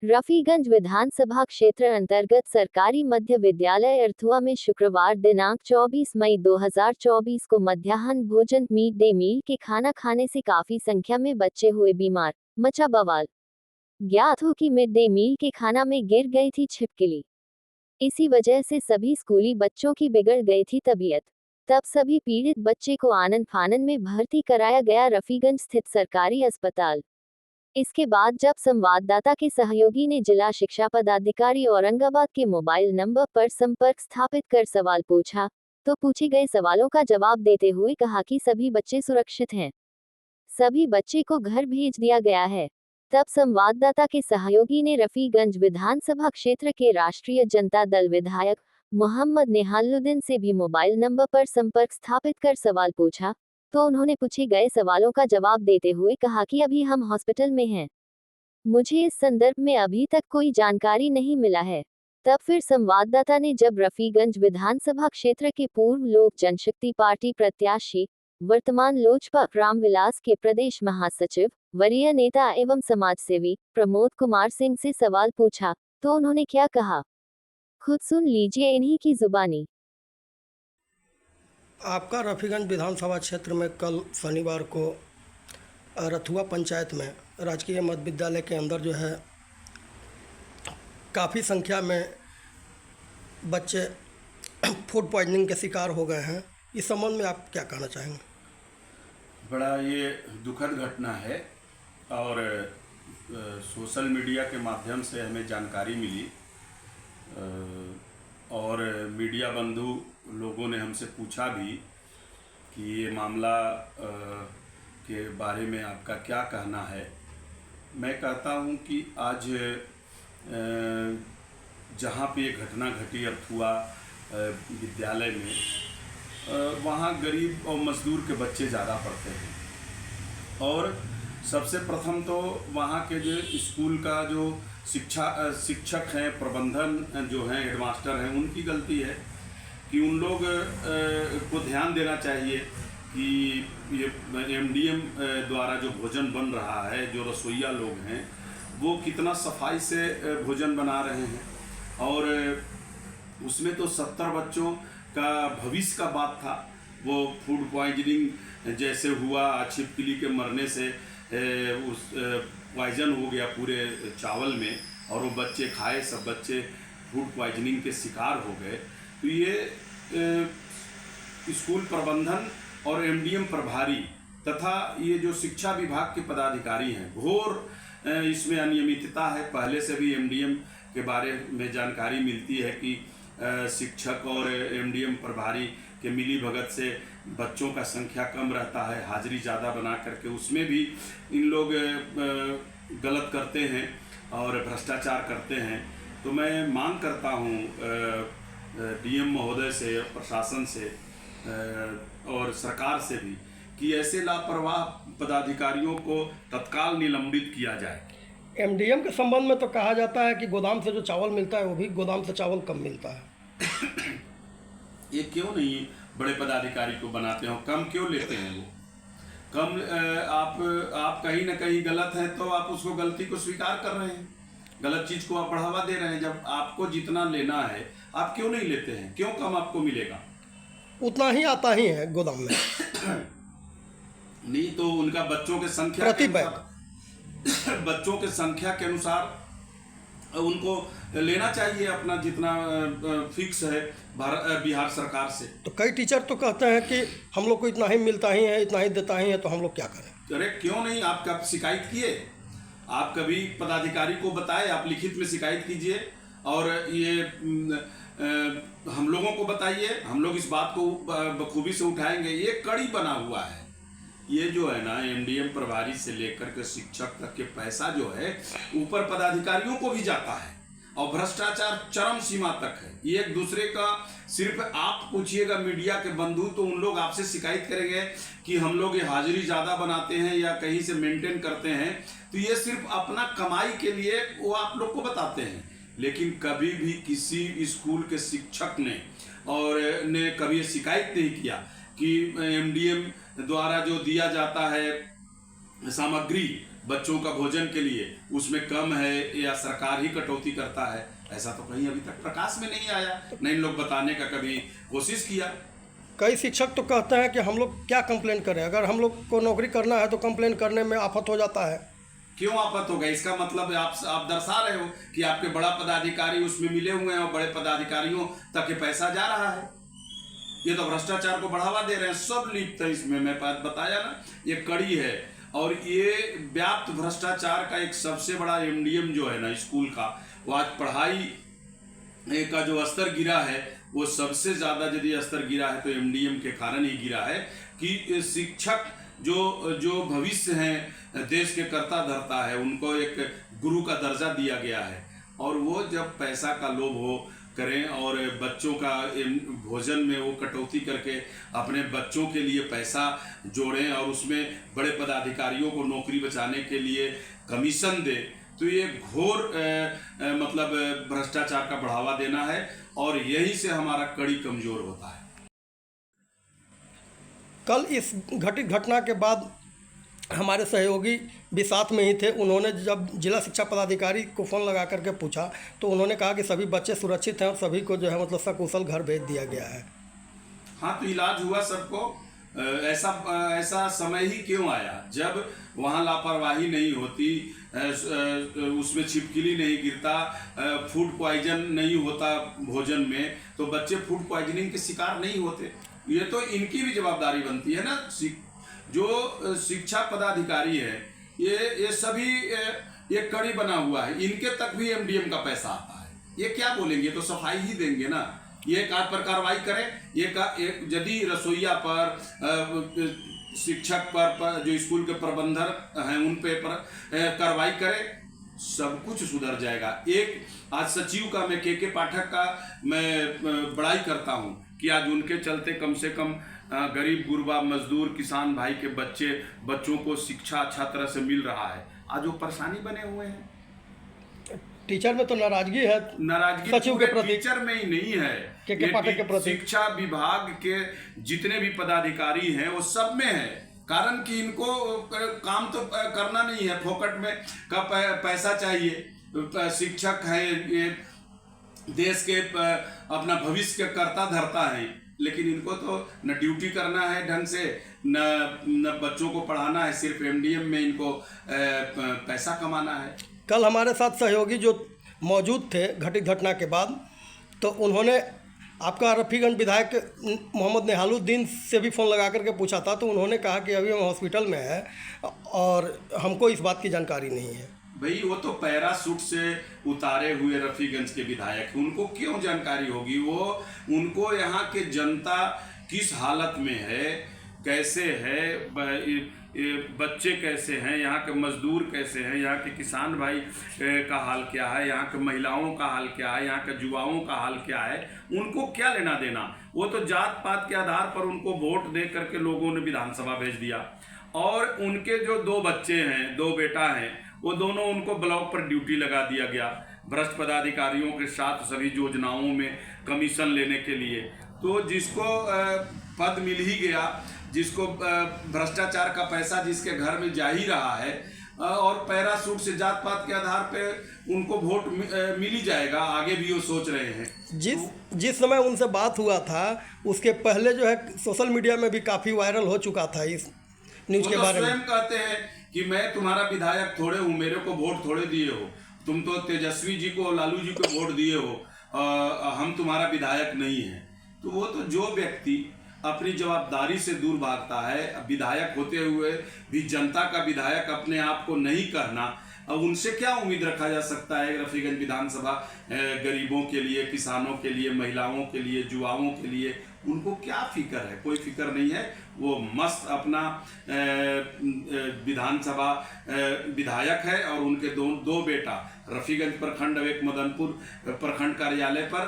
रफीगंज विधानसभा क्षेत्र अंतर्गत सरकारी मध्य विद्यालय अर्थुआ में शुक्रवार दिनांक 24 मई 2024 को मध्याह्न भोजन मिड डे मील के खाना खाने से काफी संख्या में बच्चे हुए बीमार, मचा बवाल। ज्ञात हो कि मिड डे मील के खाना में गिर गई थी छिपकली। इसी वजह से सभी स्कूली बच्चों की बिगड़ गई थी तबीयत। तब सभी पीड़ित बच्चे को आनन फानन में भर्ती कराया गया रफीगंज स्थित सरकारी अस्पताल। इसके बाद जब संवाददाता के सहयोगी ने जिला शिक्षा पदाधिकारी औरंगाबाद के मोबाइल नंबर पर संपर्क स्थापित कर सवाल पूछा, तो पूछे गए सवालों का जवाब देते हुए कहा कि सभी बच्चे सुरक्षित हैं। सभी बच्चे को घर भेज दिया गया है। तब संवाददाता के सहयोगी ने रफीगंज विधानसभा क्षेत्र के राष्ट्रीय जनता दल विधायक मोहम्मद निहालुद्दीन से भी मोबाइल नंबर पर संपर्क स्थापित कर सवाल पूछा, तो उन्होंने पूछे गए सवालों का जवाब देते हुए कहा कि अभी हम हॉस्पिटल में हैं। मुझे इस संदर्भ में अभी तक कोई जानकारी नहीं मिला है। तब फिर संवाददाता ने जब रफीगंज विधानसभा क्षेत्र के पूर्व लोक जनशक्ति पार्टी प्रत्याशी, वर्तमान लोजपा रामविलास के प्रदेश महासचिव, वरीय नेता एवं समाजसेवी प्रमोद कुमार सिंह से सवाल पूछा, तो उन्होंने क्या कहा, खुद सुन लीजिए इन्हीं की जुबानी। आपका रफीगंज विधानसभा क्षेत्र में कल शनिवार को रथुआ पंचायत में राजकीय मध्य विद्यालय के अंदर जो है काफ़ी संख्या में बच्चे फूड पॉइजनिंग के शिकार हो गए हैं। इस संबंध में आप क्या कहना चाहेंगे? बड़ा ये दुखद घटना है और सोशल मीडिया के माध्यम से हमें जानकारी मिली और मीडिया बंधु लोगों ने हमसे पूछा भी कि ये मामला के बारे में आपका क्या कहना है। मैं कहता हूँ कि आज जहाँ पे ये घटना घटी अर्थुआ विद्यालय में, वहाँ गरीब और मजदूर के बच्चे ज़्यादा पढ़ते हैं और सबसे प्रथम तो वहाँ के जो स्कूल का जो शिक्षक हैं, प्रबंधन जो हैं, हेडमास्टर हैं, उनकी गलती है कि उन लोग को ध्यान देना चाहिए कि ये एमडीएम द्वारा जो भोजन बन रहा है, जो रसोइया लोग हैं वो कितना सफाई से भोजन बना रहे हैं और उसमें तो 70 बच्चों का भविष्य का बात था। वो फूड पॉइजनिंग जैसे हुआ, छिपकली के मरने से उस पॉइजन हो गया पूरे चावल में और वो बच्चे खाए, सब बच्चे फूड पॉइजनिंग के शिकार हो गए। तो ये स्कूल प्रबंधन और एमडीएम प्रभारी तथा ये जो शिक्षा विभाग के पदाधिकारी हैं, घोर इसमें अनियमितता है। पहले से भी एमडीएम के बारे में जानकारी मिलती है कि शिक्षक और एमडीएम प्रभारी के मिली भगत से बच्चों का संख्या कम रहता है, हाजिरी ज़्यादा बना करके उसमें भी इन लोग गलत करते हैं और भ्रष्टाचार करते हैं। तो मैं मांग करता हूँ डीएम महोदय से, प्रशासन से और सरकार से भी कि ऐसे लापरवाह पदाधिकारियों को तत्काल निलंबित किया जाए। एमडीएम के संबंध में तो कहा जाता है कि गोदाम से जो चावल मिलता है वो भी गोदाम से चावल कम मिलता है। ये क्यों नहीं बड़े पदाधिकारी को बनाते हो, कम क्यों लेते हैं वो? कम आप कहीं ना कहीं गलत हैं तो आप उसको गलती को स्वीकार कर रहे हैं, गलत चीज को आप बढ़ावा दे रहे हैं। जब आपको जितना लेना है आप क्यों नहीं लेते हैं? क्यों कम आपको मिलेगा? उतना ही आता ही है गोदाम में। नहीं तो उनका बच्चों के संख्या के अनुसार बच्चों के संख्या के अनुसार उनको लेना चाहिए अपना जितना फिक्स है बिहार सरकार से। तो कई टीचर तो कहते हैं कि हम लोग को इतना ही मिलता ही है, इतना ही देता ही है, तो हम लोग क्या करें? अरे क्यों नहीं, आप कब शिकायत किए? आप कभी पदाधिकारी को बताए, आप लिखित में शिकायत कीजिए और ये हम लोगों को बताइए, हम लोग इस बात को बखूबी से उठाएंगे। ये कड़ी बना हुआ है, ये जो है ना एमडीएम प्रभारी से लेकर के शिक्षक तक के पैसा जो है ऊपर पदाधिकारियों को भी जाता है और भ्रष्टाचार चरम सीमा तक है। ये एक दूसरे का सिर्फ आप पूछिएगा मीडिया के बंधु तो उन लोग आपसे शिकायत करेंगे कि हम लोग ये हाजिरी ज़्यादा बनाते हैं या कहीं से मेंटेन करते हैं, तो ये सिर्फ अपना कमाई के लिए वो आप लोग को बताते हैं। लेकिन कभी भी किसी स्कूल के शिक्षक ने कभी शिकायत नहीं किया कि एमडीएम द्वारा जो दिया जाता है सामग्री बच्चों का भोजन के लिए उसमें कम है या सरकार ही कटौती करता है, ऐसा तो कहीं अभी तक प्रकाश में नहीं आया, नहीं इन लोग बताने का कभी कोशिश किया। कई शिक्षक तो कहते हैं कि हम लोग क्या कंप्लेन करें, अगर हम लोग को नौकरी करना है तो कंप्लेन करने में आफत हो जाता है। क्यों आफत होगा? इसका मतलब आप दर्शा रहे हो कि आपके बड़ा पदाधिकारी उसमें मिले हुए हैं और बड़े पदाधिकारियों तक ये पैसा जा रहा है। ये तो भ्रष्टाचार को बढ़ावा दे रहे हैं, सब लिप्त है इसमें। मैं बताया ना, ये कड़ी है। और ये व्याप्त भ्रष्टाचार का एक सबसे बड़ा एमडीएम जो है ना स्कूल का, वो आज पढ़ाई का जो स्तर गिरा है, वो सबसे ज़्यादा यदि स्तर गिरा है तो एमडीएम के कारण ही गिरा है कि शिक्षक जो भविष्य हैं, देश के कर्ता धर्ता है, उनको एक गुरु का दर्जा दिया गया है। और वो जब पैसा का लोभ हो करें और बच्चों का भोजन में वो कटौती करके अपने बच्चों के लिए पैसा जोड़ें और उसमें बड़े पदाधिकारियों को नौकरी बचाने के लिए कमीशन दे, तो ये घोर मतलब भ्रष्टाचार का बढ़ावा देना है और यही से हमारा कड़ी कमजोर होता है। कल इस घटित घटना के बाद हमारे सहयोगी भी साथ में ही थे। उन्होंने जब जिला शिक्षा पदाधिकारी को फ़ोन लगा करके पूछा तो उन्होंने कहा कि सभी बच्चे सुरक्षित हैं और सभी को जो है मतलब सकुशल घर भेज दिया गया है। हाँ, तो इलाज हुआ सबको। ऐसा समय ही क्यों आया जब वहाँ लापरवाही नहीं होती, उसमें छिपकली नहीं गिरता, फूड पॉइजन नहीं होता भोजन में, तो बच्चे फूड पॉइजनिंग के शिकार नहीं होते। ये तो इनकी भी जवाबदारी बनती है ना। जो शिक्षा पदाधिकारी है, ये सभी ये कड़ी बना हुआ है, इनके तक भी एमडीएम का पैसा आता है। ये क्या बोलेंगे, तो सफाई ही देंगे ना। ये पर कार्रवाई करें, यदि रसोईया पर, शिक्षक पर, जो स्कूल के प्रबंधक हैं उन पे कार्रवाई करें, सब कुछ सुधर जाएगा। एक आज सचिव का, मैं के पाठक का मैं बड़ाई करता हूँ कि आज उनके चलते कम से कम गरीब गुरबा मजदूर किसान भाई के बच्चों को शिक्षा अच्छा तरह से मिल रहा है। आज वो परेशानी बने हुए हैं। टीचर में तो नाराजगी है, नाराजगी सचिव के प्रति, टीचर में ही नहीं है, के पाठक के प्रति। शिक्षा विभाग के जितने भी पदाधिकारी हैं वो सब में है। कारण कि इनको काम तो करना नहीं है, फोकट में का पैसा चाहिए। शिक्षक है, ये देश के अपना भविष्य के कर्ता धर्ता है, लेकिन इनको तो न ड्यूटी करना है ढंग से, न बच्चों को पढ़ाना है, सिर्फ एमडीएम में इनको पैसा कमाना है। कल हमारे साथ सहयोगी जो मौजूद थे घटित घटना के बाद, तो उन्होंने आपका रफ़ीगंज विधायक मोहम्मद नेहालुद्दीन से भी फ़ोन लगा करके पूछा था, तो उन्होंने कहा कि अभी हम हॉस्पिटल में है और हमको इस बात की जानकारी नहीं है। भाई, वो तो पैराशूट से उतारे हुए रफ़ीगंज के विधायक, उनको क्यों जानकारी होगी? वो उनको यहाँ के जनता किस हालत में है, कैसे है, बच्चे कैसे हैं, यहाँ के मजदूर कैसे हैं, यहाँ के किसान भाई का हाल क्या है, यहाँ के महिलाओं का हाल क्या है, यहाँ के युवाओं का हाल क्या है, उनको क्या लेना देना? वो तो जात पात के आधार पर उनको वोट दे करके लोगों ने विधानसभा भेज दिया। और उनके जो 2 बच्चे हैं, 2 बेटा हैं, वो दोनों उनको ब्लॉक पर ड्यूटी लगा दिया गया भ्रष्ट पदाधिकारियों के साथ सभी योजनाओं में कमीशन लेने के लिए। तो जिसको पद मिल ही गया, जिसको भ्रष्टाचार का पैसा जिसके घर में जा ही रहा है, और पैराशूट से जात पात के आधार पे उनको वोट मिल ही जाएगा, आगे भी वो सोच रहे हैं। जिस समय उनसे बात हुआ था उसके पहले जो है सोशल मीडिया में भी काफ़ी वायरल हो चुका था इस न्यूज़ के बारे में। स्वयं कहते हैं कि मैं तुम्हारा विधायक थोड़े हूँ, मेरे को वोट थोड़े दिए हो, तुम तो तेजस्वी जी को, लालू जी को वोट दिए हो, हम तुम्हारा विधायक नहीं है। तो वो तो जो व्यक्ति अपनी जवाबदारी से दूर भागता है, विधायक होते हुए भी जनता का विधायक अपने आप को नहीं कहना, अब उनसे क्या उम्मीद रखा जा सकता है? रफ़ीगंज विधानसभा गरीबों के लिए, किसानों के लिए, महिलाओं के लिए, युवाओं के लिए उनको क्या फिक्र है? कोई फिक्र नहीं है। वो मस्त अपना विधानसभा विधायक है और उनके दो बेटा रफ़ीगंज प्रखंड और एक मदनपुर प्रखंड कार्यालय पर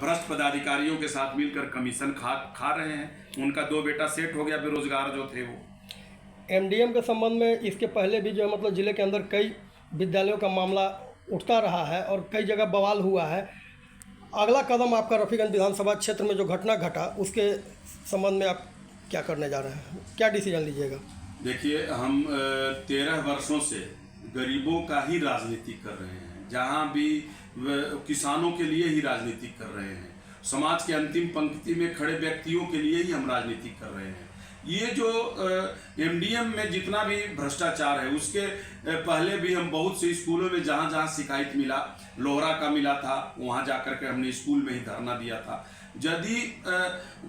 भ्रष्ट पदाधिकारियों के साथ मिलकर कमीशन खा रहे हैं। उनका 2 बेटा सेट हो गया, बेरोजगार जो थे वो। एमडीएम के संबंध में इसके पहले भी जो है मतलब ज़िले के अंदर कई विद्यालयों का मामला उठता रहा है और कई जगह बवाल हुआ है। अगला कदम आपका रफ़ीगंज विधानसभा क्षेत्र में जो घटना घटा उसके संबंध में आप क्या करने जा रहे हैं, क्या डिसीजन लीजिएगा? देखिए, हम 13 वर्षों से गरीबों का ही राजनीति कर रहे हैं। जहाँ भी किसानों के लिए ही राजनीति कर रहे हैं, समाज के अंतिम पंक्ति में खड़े व्यक्तियों के लिए ही हम राजनीति कर रहे हैं। ये जो एमडीएम में जितना भी भ्रष्टाचार है, उसके पहले भी हम बहुत से स्कूलों में जहाँ जहाँ शिकायत मिला, लोहरा का मिला था, वहाँ जाकर के हमने स्कूल में ही धरना दिया था। यदि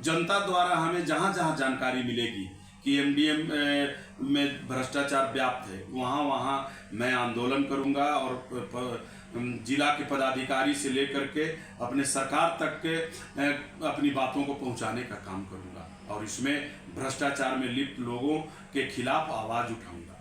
जनता द्वारा हमें जहाँ जहाँ जानकारी मिलेगी कि एमडीएम में भ्रष्टाचार व्याप्त है, वहाँ वहाँ मैं आंदोलन करूँगा और जिला के पदाधिकारी से लेकर के अपने सरकार तक के अपनी बातों को पहुँचाने का काम करूँगा और इसमें भ्रष्टाचार में लिप्त लोगों के खिलाफ आवाज़ उठाऊँगा।